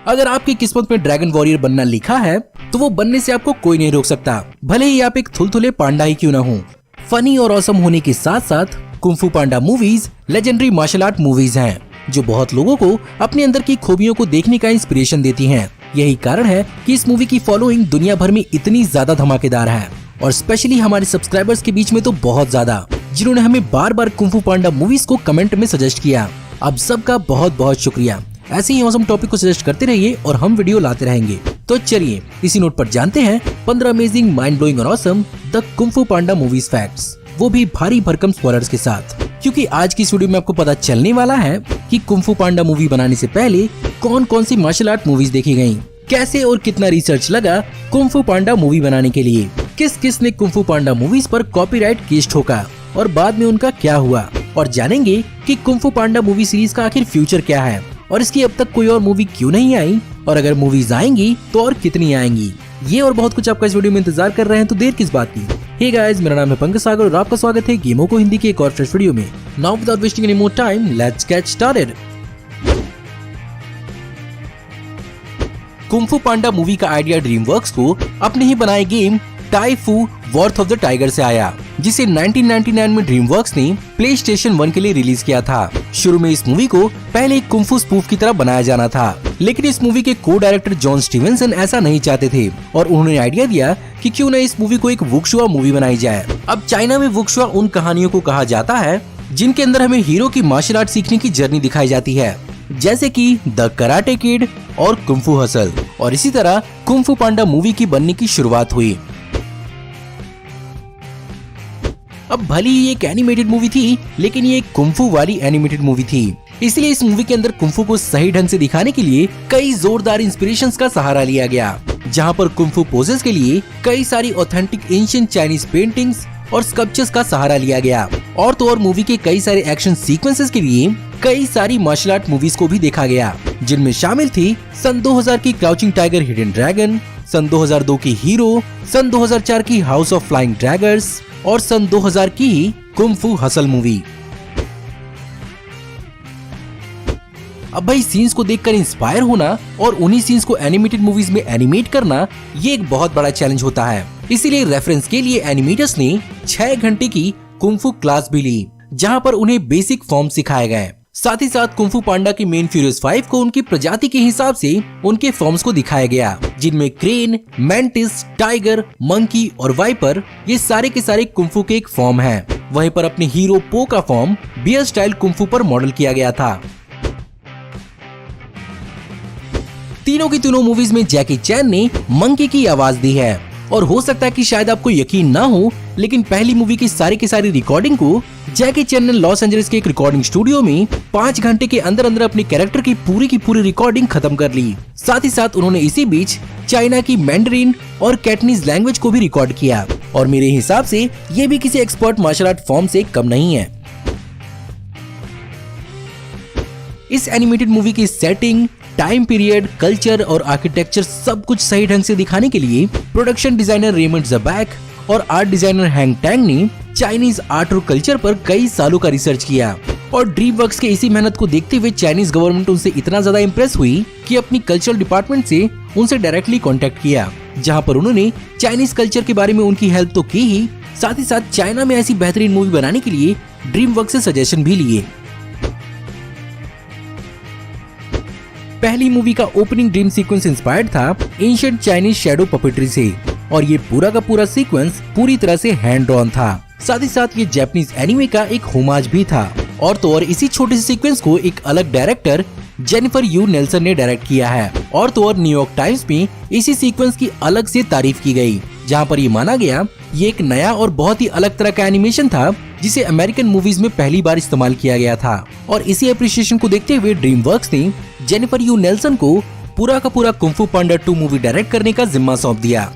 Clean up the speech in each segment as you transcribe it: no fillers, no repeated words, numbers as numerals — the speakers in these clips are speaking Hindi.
अगर आपकी किस्मत में ड्रैगन वॉरियर बनना लिखा है तो वो बनने से आपको कोई नहीं रोक सकता, भले ही आप एक थुलथुले पांडा ही क्यों न हो। फनी और ऑसम होने के साथ साथ kung fu panda movies legendary martial art movies हैं, जो बहुत लोगों को अपने अंदर की खूबियों को देखने का इंस्पिरेशन देती हैं। यही कारण है कि इस मूवी की फॉलोइंग दुनिया भर में इतनी ज्यादा धमाकेदार है, और स्पेशली हमारे सब्सक्राइबर्स के बीच में तो बहुत ज्यादा, जिन्होंने हमें बार बार कुंफू पांडा मूवीज को कमेंट में सजेस्ट किया। अब सबका बहुत बहुत शुक्रिया। ऐसे ही ऑसम टॉपिक को सजेस्ट करते रहिए और हम वीडियो लाते रहेंगे। तो चलिए इसी नोट पर जानते हैं 15 अमेजिंग, माइंड ब्लोइंग और awesome the kung fu panda movies facts, वो भी भारी भरकम स्पॉयलर्स के साथ, क्योंकि आज की इस वीडियो में आपको पता चलने वाला है कि कुंफू पांडा मूवी बनाने से पहले कौन कौन सी मार्शल आर्ट मूवीज देखी गयी, कैसे और कितना रिसर्च लगा कुंफू पांडा मूवी बनाने के लिए, किस किस ने कुंफू पांडा मूवीज पर कॉपीराइट केस ठोका और बाद में उनका क्या हुआ, और जानेंगे कि कुंफू पांडा मूवी सीरीज का आखिर फ्यूचर क्या है और इसकी अब तक कोई और मूवी क्यों नहीं आई, और अगर मूवीज आएंगी तो और कितनी आएंगी। ये और बहुत कुछ आपका इस वीडियो में इंतजार कर रहे हैं, तो देर किस बात की। हे गाइस, मेरा नाम है पंकज सागर और आपका स्वागत है गेमों को हिंदी के एक और फ्रेश वीडियो में। Now without wasting any more time, let's get started. Kung fu Panda movie का आइडिया ड्रीमवर्क्स को अपने ही बनाए गेम टाई फू वॉर्थ ऑफ द टाइगर से आया, जिसे 1999 में ड्रीमवर्क्स ने प्लेस्टेशन 1 के लिए रिलीज किया था। शुरू में इस मूवी को पहले एक कुंफू स्पूफ की तरह बनाया जाना था, लेकिन इस मूवी के को डायरेक्टर जॉन स्टीवेंसन ऐसा नहीं चाहते थे और उन्होंने आइडिया दिया कि क्यों न इस मूवी को एक वुक्शुआ मूवी बनाई जाए। अब चाइना में वुक्शुआ उन कहानियों को कहा जाता है जिनके अंदर हमें हीरो की मार्शल आर्ट सीखने की जर्नी दिखाई जाती है, जैसे कि द कराटे किड और कुंफू हसल, और इसी तरह कुंफू पांडा मूवी की बनने की शुरुआत हुई। अब भली ही एक एनिमेटेड मूवी थी, लेकिन ये एक कुंफू वाली एनिमेटेड मूवी थी, इसलिए इस मूवी के अंदर कुंफू को सही ढंग से दिखाने के लिए कई जोरदार इंस्पिरेशंस का सहारा लिया गया, जहां पर कुंफू पोजेस के लिए कई सारी ऑथेंटिक एंशिएंट चाइनीज पेंटिंग्स और स्कल्पचर्स का सहारा लिया गया, और तो और मूवी के कई सारे एक्शन सीक्वेंसेस के लिए कई सारी मार्शल आर्ट मूवीज को भी देखा गया, जिनमें शामिल थी सन 2000 की क्राउचिंग टाइगर हिडन ड्रैगन, सन 2002 की हीरो, सन 2004 की हाउस ऑफ फ्लाइंग ड्रैगन्स और सन 2000 की ही कुंफू हसल मूवी। अब भाई, सीन्स को देखकर इंस्पायर होना और उन्हीं सीन्स को एनिमेटेड मूवीज में एनिमेट करना, ये एक बहुत बड़ा चैलेंज होता है। इसीलिए रेफरेंस के लिए एनिमेटर्स ने 6 घंटे की कुंफू क्लास भी ली, जहां पर उन्हें बेसिक फॉर्म सिखाए गए। साथ ही साथ कुंफू पांडा की मेन फ्यूरियस 5 को उनकी प्रजाति के हिसाब से उनके फॉर्म्स को दिखाया गया, जिनमें क्रेन, मैंटिस, टाइगर, मंकी और वाइपर, ये सारे के सारे कुंफू के एक फॉर्म हैं। वहीं पर अपने हीरो पो का फॉर्म बियर स्टाइल कुंफू पर मॉडल किया गया था। तीनों की तीनों मूवीज में जैकी चैन ने मंकी की आवाज दी है, और हो सकता है कि शायद आपको यकीन ना हो, लेकिन पहली मूवी की सारी रिकॉर्डिंग को जैकी चैन ने लॉस एंजलिस के एक रिकॉर्डिंग स्टूडियो में 5 घंटे के अंदर अंदर अपने कैरेक्टर की पूरी रिकॉर्डिंग खत्म कर ली। साथ ही साथ उन्होंने इसी बीच चाइना की मैंडरिन और कैटनीज लैंग्वेज को भी रिकॉर्ड किया, और मेरे हिसाब से ये भी किसी एक्सपर्ट मार्शल आर्ट फॉर्म से कम नहीं है। इस एनिमेटेड मूवी की सेटिंग, टाइम पीरियड, कल्चर और आर्किटेक्चर सब कुछ सही ढंग से दिखाने के लिए प्रोडक्शन डिजाइनर रेमंड ज़बैक और आर्ट डिजाइनर हैंग टैंग ने चाइनीज आर्ट और कल्चर पर कई सालों का रिसर्च किया, और ड्रीमवर्क्स के इसी मेहनत को देखते हुए चाइनीज गवर्नमेंट उनसे इतना ज्यादा इम्प्रेस हुई कि अपनी कल्चरल डिपार्टमेंट से उनसे डायरेक्टली कांटेक्ट किया, जहां पर उन्होंने चाइनीज कल्चर के बारे में उनकी हेल्प तो की ही, साथ ही साथ चाइना में ऐसी बेहतरीन मूवी बनाने के लिए ड्रीमवर्क्स से सजेशन भी लिए। पहली मूवी का ओपनिंग ड्रीम सीक्वेंस इंस्पायर्ड था एंशिएंट चाइनीज शैडो पपेट्री से, और ये पूरा का पूरा सीक्वेंस पूरी तरह से हैंड ड्रॉन था। साथ ही साथ ये जापानीज एनिमे का एक होमाज भी था, और तो और इसी छोटे से सीक्वेंस को एक अलग डायरेक्टर जेनिफर यू नेल्सन ने डायरेक्ट किया है, और तो और न्यूयॉर्क टाइम्स में इसी सीक्वेंस की अलग से तारीफ की गई, जहां पर ये माना गया ये एक नया और बहुत ही अलग तरह का एनिमेशन था, जिसे अमेरिकन मूवीज में पहली बार इस्तेमाल किया गया था। और इसी अप्रिशिएशन को देखते हुए ड्रीमवर्क्स ने जेनिफर यू नेल्सन को पूरा का पूरा कुंफू पांडा 2 मूवी डायरेक्ट करने का जिम्मा सौंप दिया।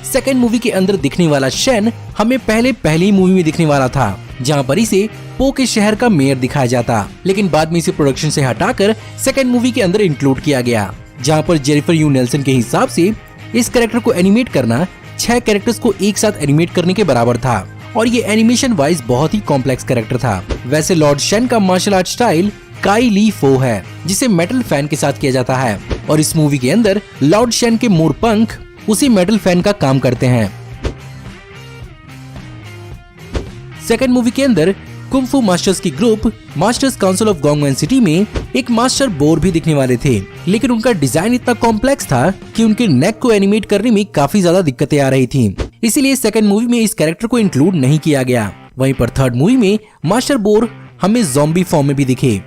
सेकेंड मूवी के अंदर दिखने वाला शेन हमें पहली मूवी में दिखने वाला था, जहां पर इसे पो के शहर का मेयर दिखाया जाता, लेकिन बाद में इसे प्रोडक्शन से हटाकर सेकेंड मूवी के अंदर इंक्लूड किया गया, जहां पर जेनिफर यू नेल्सन के हिसाब से इस कैरेक्टर को एनिमेट करना 6 कैरेक्टर्स को एक साथ एनिमेट करने के बराबर था, और ये एनिमेशन वाइज बहुत ही कॉम्प्लेक्स कैरेक्टर था। वैसे लॉर्ड शेन का मार्शल आर्ट स्टाइल काई ली फो है, जिसे मेटल फैन के साथ किया जाता है। और इस मूवी के अंदर लॉर्ड शेन के मोर पंख उसी मेटल फैन का काम करते हैं। सेकंड मूवी के अंदर कुंफू मास्टर्स की group masters council of Gongmen city में एक मास्टर बोर भी दिखने वाले थे, लेकिन उनका डिजाइन इतना कॉम्प्लेक्स था कि उनके नेक को एनिमेट करने में काफी ज्यादा दिक्कतें आ रही थी। इसीलिए सेकंड मूवी में इस कैरेक्टर को इंक्लूड नहीं किया गया। वहीं पर थर्ड मूवी में मास्टर बोर हमें ज़ॉम्बी फॉर्म में भी दिखे।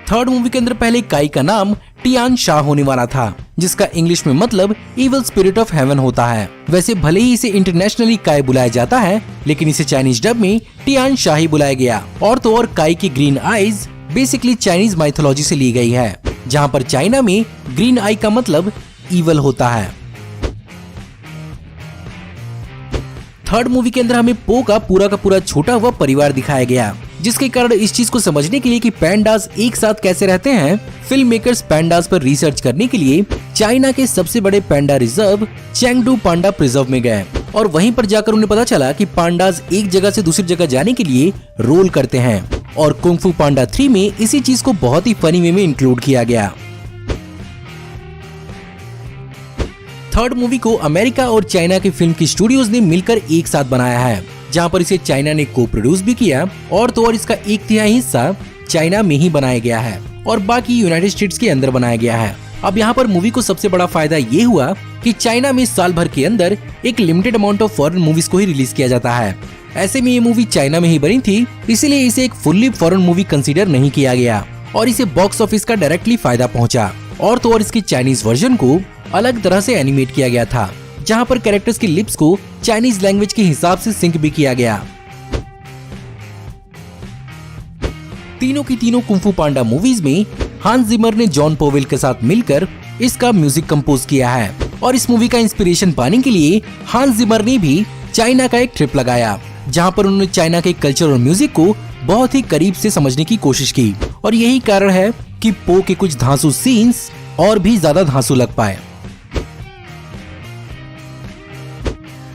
थर्ड मूवी के अंदर पहले काई का नाम टियान शाह होने वाला था, जिसका इंग्लिश में मतलब इविल स्पिरिट ऑफ हेवन होता है। वैसे भले ही इसे इंटरनेशनली काई बुलाया जाता है, लेकिन इसे चाइनीज डब में टियान शाह ही बुलाया गया। और तो और काई की green eyes basically Chinese mythology से ली गई है, जहाँ पर चाइना में ग्रीन आई का मतलब इविल होता है। थर्ड मूवी के अंदर हमें पो का पूरा छोटा हुआ परिवार दिखाया गया, जिसके कारण इस चीज को समझने के लिए कि पैंडास एक साथ कैसे रहते हैं, फिल्म मेकर्स पैंडास पर रिसर्च करने के लिए चाइना के सबसे बड़े पैंडा रिजर्व चेंगडू पांडा प्रिजर्व में गए। और वहीं पर जाकर उन्हें पता चला कि पांडास एक जगह से दूसरी जगह जाने के लिए रोल करते हैं। और कुंग-फू पांडा 3 में इसी चीज को बहुत ही फनी वे में इंक्लूड किया गया। थर्ड मूवी को अमेरिका और चाइना के फिल्म की स्टूडियोज ने मिलकर एक साथ बनाया है, जहां पर इसे चाइना ने को प्रोड्यूस भी किया। और तो और इसका 1/3 हिस्सा चाइना में ही बनाया गया है और बाकी यूनाइटेड स्टेट्स के अंदर बनाया गया है। अब यहाँ पर मूवी को सबसे बड़ा फायदा ये हुआ कि चाइना में साल भर के अंदर एक limited amount of foreign movies को ही रिलीज किया जाता है। ऐसे में ये मूवी चाइना में ही बनी थी, इसीलिए इसे एक फुल्ली फॉरेन मूवी कंसीडर नहीं किया गया और इसे बॉक्स ऑफिस का डायरेक्टली फायदा पहुंचा। और तो और इसकी चाइनीज वर्जन को अलग तरह से एनिमेट किया गया था, जहां पर कैरेक्टर्स की लिप्स को चाइनीज लैंग्वेज के हिसाब से सिंक भी किया गया। तीनों की तीनों कुंफू पांडा मूवीज में हांस जिमर ने जॉन पोवेल के साथ मिलकर इसका म्यूजिक कंपोज किया है। और इस मूवी का इंस्पिरेशन पाने के लिए हांस जिमर ने भी चाइना का एक ट्रिप लगाया, जहां पर उन्होंने चाइना के कल्चर और म्यूजिक को बहुत ही करीब से समझने की कोशिश की। और यही कारण है कि पो के कुछ धांसू सीन्स और भी ज्यादा धांसू लग पाए।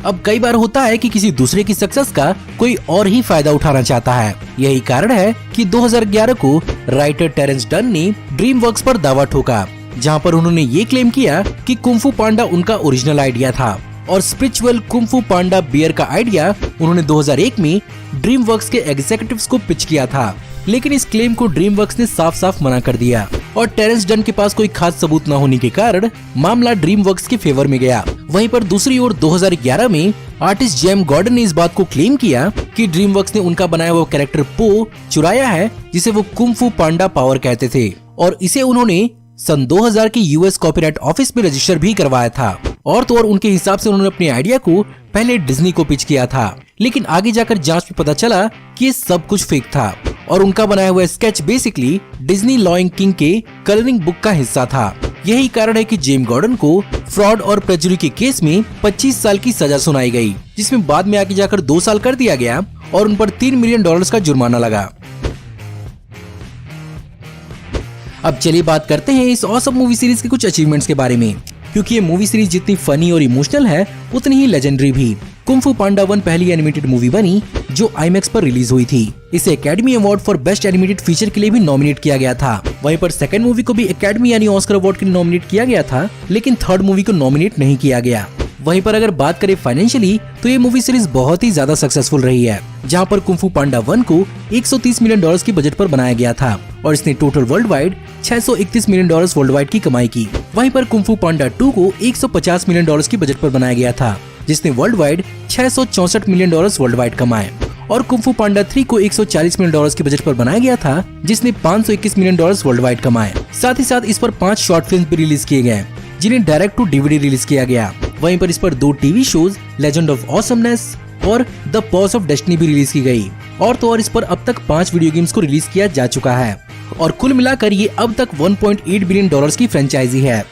अब कई बार होता है कि किसी दूसरे की सक्सेस का कोई और ही फायदा उठाना चाहता है। यही कारण है कि 2011 को राइटर टेरेंस डन ने ड्रीमवर्क्स पर दावा ठोका, जहां पर उन्होंने ये क्लेम किया कि कुंफू पांडा उनका ओरिजिनल आइडिया था और स्पिरिचुअल कुंफू पांडा बियर का आइडिया उन्होंने 2001 में ड्रीमवर्क्स के एग्जीक्यूटिव्स को पिच किया था। लेकिन इस क्लेम को ड्रीमवर्क्स ने साफ साफ मना कर दिया और टेरेंस डन के पास कोई खास सबूत न होने के कारण मामला ड्रीमवर्क्स के फेवर में गया। वहीं पर दूसरी ओर 2011 में आर्टिस्ट जेम गॉर्डन ने इस बात को क्लेम किया कि ड्रीमवर्क्स ने उनका बनाया हुआ कैरेक्टर पो चुराया है, जिसे वो कुंफू पांडा पावर कहते थे, और इसे उन्होंने सन 2000 के यूएस कॉपीराइट ऑफिस में रजिस्टर भी करवाया था। और तो और उनके हिसाब से उन्होंने अपने आइडिया को पहले डिज्नी को पिच किया था, लेकिन आगे जाकर जांच में पता चला कि ये सब कुछ फेक था और उनका बनाया हुआ sketch basically Disney lion king के कलरिंग बुक का हिस्सा था। यही कारण है कि जेम गॉर्डन को फ्रॉड और परजुरी के केस में 25 साल की सजा सुनाई गई, जिसमें बाद में आगे जाकर 2 साल कर दिया गया और उन पर $3 मिलियन का जुर्माना लगा। अब चलिए बात करते हैं इस ऑसम मूवी सीरीज के कुछ अचीवमेंट्स के बारे में, क्योंकि ये मूवी सीरीज जितनी फनी और इमोशनल है उतनी ही लेजेंडरी भी। कुंफू पांडा 1 पहली एनिमेटेड मूवी बनी जो आईमैक्स पर रिलीज हुई थी। इसे academy award for best animated feature के लिए भी नॉमिनेट किया गया था। वहीं पर सेकंड मूवी को भी एकेडमी यानी ऑस्कर अवार्ड के लिए नॉमिनेट किया गया था, लेकिन थर्ड मूवी को नॉमिनेट नहीं किया गया। वहीं पर अगर बात करें फाइनेंशियली तो ये मूवी सीरीज बहुत ही ज्यादा सक्सेसफुल रही है, जहां पर कुंफू पांडा 1 को $130 मिलियन की बजट पर बनाया गया था और इसने total world wide $631 million world wide की कमाई की। वहीं पर कुंफू पांडा 2 को $150 मिलियन की बजट पर बनाया गया था, जिसने world wide $664 million world wide कमाए। और कुंफू पांडा 3 को $140 मिलियन की बजट पर बनाया गया था, जिसने $521 मिलियन वर्ल्ड वाइड कमाए। साथ ही साथ इस पर 5 शॉर्ट फिल्म भी रिलीज किए गए, जिन्हें डायरेक्ट टू डीवीडी रिलीज किया गया। वहीं पर इस पर 2 TV shows legend of awesomeness और द पॉज ऑफ डेस्टिनी भी रिलीज की गई। और तो और इस पर अब तक 5 वीडियो गेम्स को रिलीज किया जा चुका है और कुल मिलाकर ये अब तक $1.8 बिलियन की फ्रेंचाइजी है।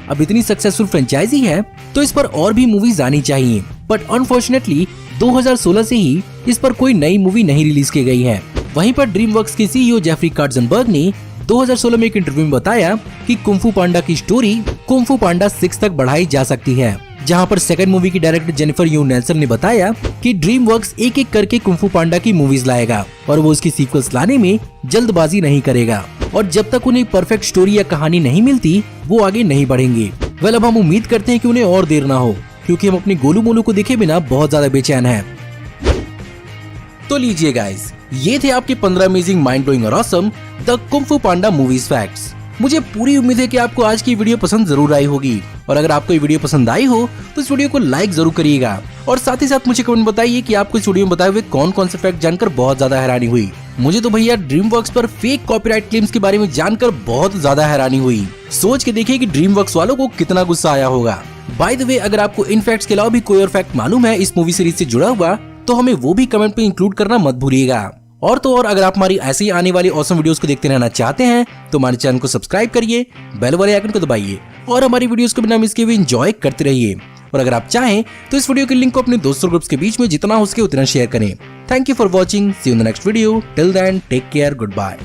अब इतनी सक्सेसफुल फ्रेंचाइजी है तो इस पर और भी मूवीज आनी चाहिए, बट अनफॉर्चुनेटली 2016 से ही इस पर कोई नई मूवी नहीं रिलीज की गई है। वहीं पर ड्रीमवर्क्स के सीईओ जेफरी काटजनबर्ग ने 2016 में एक इंटरव्यू में बताया कि कुंफू पांडा की स्टोरी कुंफू पांडा 6 तक बढ़ाई जा सकती है, जहां पर सेकंड मूवी की डायरेक्टर जेनिफर यू नेल्सन ने बताया कि ड्रीम वर्क्स एक एक करके कुंफू पांडा की मूवीज लाएगा और वो उसकी सीक्वल्स लाने में जल्दबाजी नहीं करेगा और जब तक उन्हें परफेक्ट स्टोरी या कहानी नहीं मिलती वो आगे नहीं बढ़ेंगे। वेल, अब हम उम्मीद करते हैं कि उन्हें और देर ना हो, क्योंकि हम अपने गोलू मोलू को देखे बिना बहुत ज्यादा बेचैन हैं। तो लीजिए गाइस, ये थे आपके 15 अमेजिंग, माइंड ब्लोइंग और awesome the kung fu panda movies facts. मुझे पूरी उम्मीद है कि आपको आज की वीडियो पसंद जरूर आई होगी और अगर आपको ये वीडियो पसंद आई हो तो इस वीडियो को लाइक जरूर करिएगा और साथ ही साथ मुझे कमेंट बताइए कि आपको इस वीडियो में बताए हुए कौन कौन से फैक्ट जानकर बहुत ज्यादा हैरानी हुई। मुझे तो भैया ड्रीम वर्क्स पर फेक कॉपीराइट क्लेम्स के बारे में जानकर बहुत ज्यादा हैरानी हुई। सोच के देखिए कि ड्रीम वर्क्स वालों को कितना गुस्सा आया होगा। बाय द वे, अगर आपको इन फैक्ट्स के अलावा भी कोई और फैक्ट मालूम है इस मूवी सीरीज से जुड़ा हुआ तो हमें वो भी कमेंट में इंक्लूड करना मत भूलिएगा। और तो और, अगर आप हमारी ऐसे ही आने वाली ऑसम वीडियोस को देखते रहना चाहते हैं तो हमारे चैनल को सब्सक्राइब करिए, बेल वाले आइकन को दबाइए और हमारी वीडियोस को बिना मिस किए हुए एंजॉय करते रहिए। और अगर आप चाहें तो इस वीडियो के लिंक को अपने दोस्तों ग्रुप्स के बीच में जितना हो सके उतना शेयर करें। Thank you for watching, see you in the next video, till then take care, good bye.